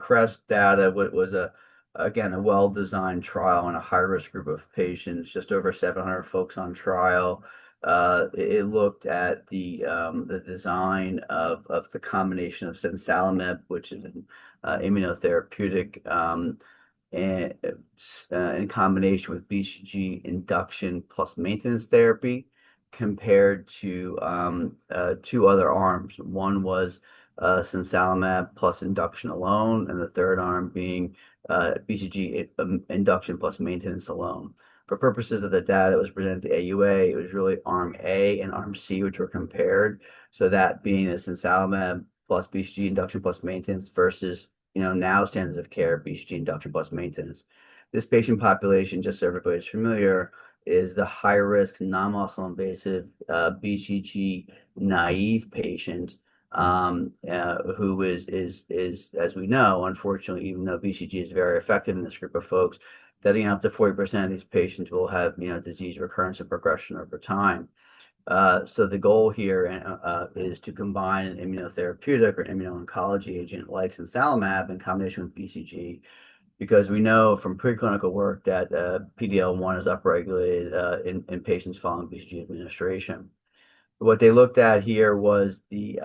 CREST data was again, a well-designed trial in a high-risk group of patients, just over 700 folks on trial. It looked at the design of the combination of sasanlimab, which is an immunotherapeutic, and in combination with BCG induction plus maintenance therapy, compared to two other arms. One was sasanlimab plus induction alone, and the third arm being BCG induction plus maintenance alone. For purposes of the data that was presented to AUA, it was really arm A and arm C which were compared. So that being the sasanlimab plus BCG induction plus maintenance versus now standards of care BCG induction plus maintenance. This patient population, just so everybody's familiar, is the high risk non-muscle invasive BCG naive patient who is as we know, unfortunately, even though BCG is very effective in this group of folks, that up to 40% of these patients will have disease recurrence and progression over time. So the goal here is to combine an immunotherapeutic or immuno-oncology agent like sasanlimab in combination with BCG, because we know from preclinical work that PD-L1 is upregulated in patients following BCG administration. What they looked at here was the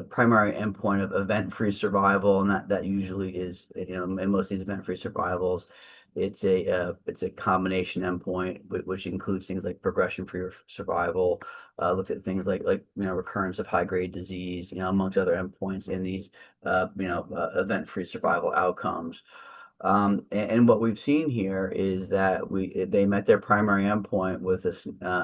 primary endpoint of event-free survival, and that usually is, in most of these event-free survivals, it's a combination endpoint which includes things like progression-free survival, looks at things like recurrence of high-grade disease, amongst other endpoints in these event-free survival outcomes. And what we've seen here is that they met their primary endpoint with a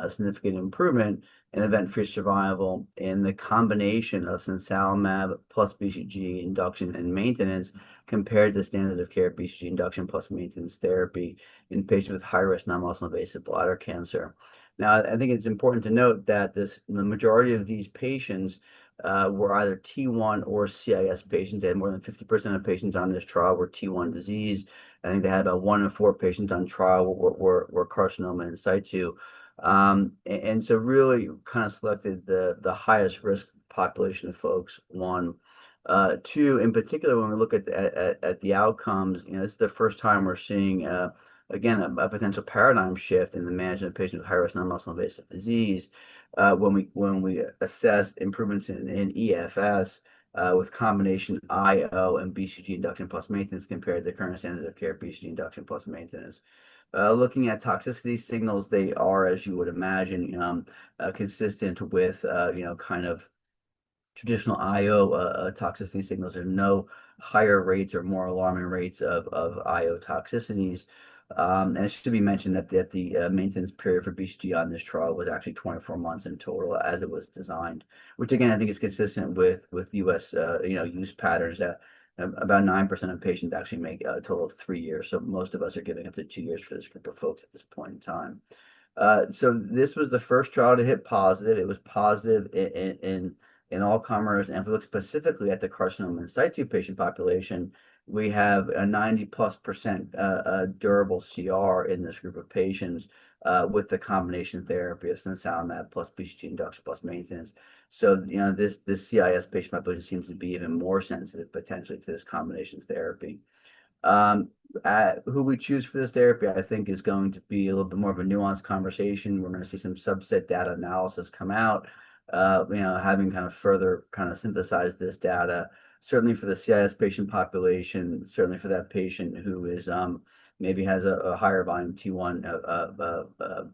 significant improvement in event-free survival in the combination of sasanlimab plus BCG induction and maintenance compared to standards of care BCG induction plus maintenance therapy in patients with high-risk non-muscle invasive bladder cancer. Now, I think it's important to note that the majority of these patients were either T1 or CIS patients. They had more than 50% of patients on this trial were T1 disease. I think they had about 1 in 4 patients on trial were carcinoma in situ. And so really kind of selected the highest risk population of folks, 1. 2, in particular, when we look at the outcomes, this is the first time we're seeing again a potential paradigm shift in the management of patients with high-risk non-muscle invasive disease when we assess improvements in EFS with combination IO and BCG induction plus maintenance compared to current standards of care BCG induction plus maintenance. Looking at toxicity signals, they are, as you would imagine, consistent with kind of traditional IO toxicity signals. There are no higher rates or more alarming rates of IO toxicities. And it should be mentioned that the maintenance period for BCG on this trial was actually 24 months in total as it was designed, which again, I think is consistent with US use patterns that about 9% of patients actually make a total of 3 years. So most of us are giving up to 2 years for this group of folks at this point in time. So this was the first trial to hit positive. It was positive in all comers, and if we look specifically at the carcinoma in situ patient population, we have a 90+% durable CR in this group of patients with the combination therapy of sasanlimab plus BCG induction plus maintenance. So this CIS patient population seems to be even more sensitive potentially to this combination therapy. Who we choose for this therapy, I think, is going to be a little bit more of a nuanced conversation. We're going to see some subset data analysis come out. Having kind of further kind of synthesized this data, certainly for the CIS patient population, certainly for that patient who is maybe has a higher volume T1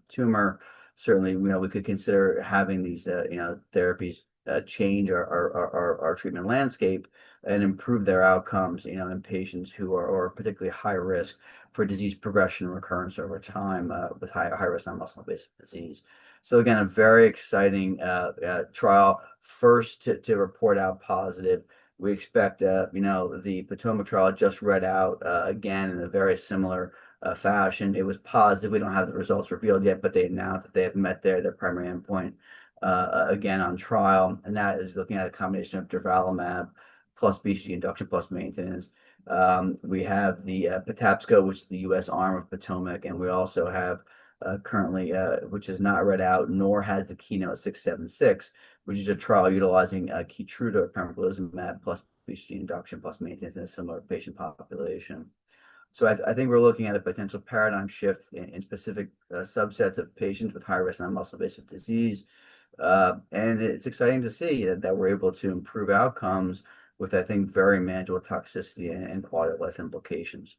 tumor, certainly we could consider having these therapies change our treatment landscape and improve their outcomes in patients who are particularly high risk for disease progression and recurrence over time with high risk non-muscle invasive disease. So again, a very exciting trial, first to report out positive. We expect the POTOMAC trial just read out again in a very similar fashion. It was positive. We don't have the results revealed yet, but they announced that they have met their primary endpoint again on trial, and that is looking at a combination of durvalumab plus BCG induction plus maintenance. We have the POTAPSCO, which is the U.S. arm of POTOMAC, and we also have currently, which is not read out, nor has the KEYNOTE-676, which is a trial utilizing Keytruda or pembrolizumab plus BCG induction plus maintenance in a similar patient population. So I think we're looking at a potential paradigm shift in specific subsets of patients with high-risk non-muscle invasive disease. And it's exciting to see that we're able to improve outcomes with, I think, very manageable toxicity and quality of life implications.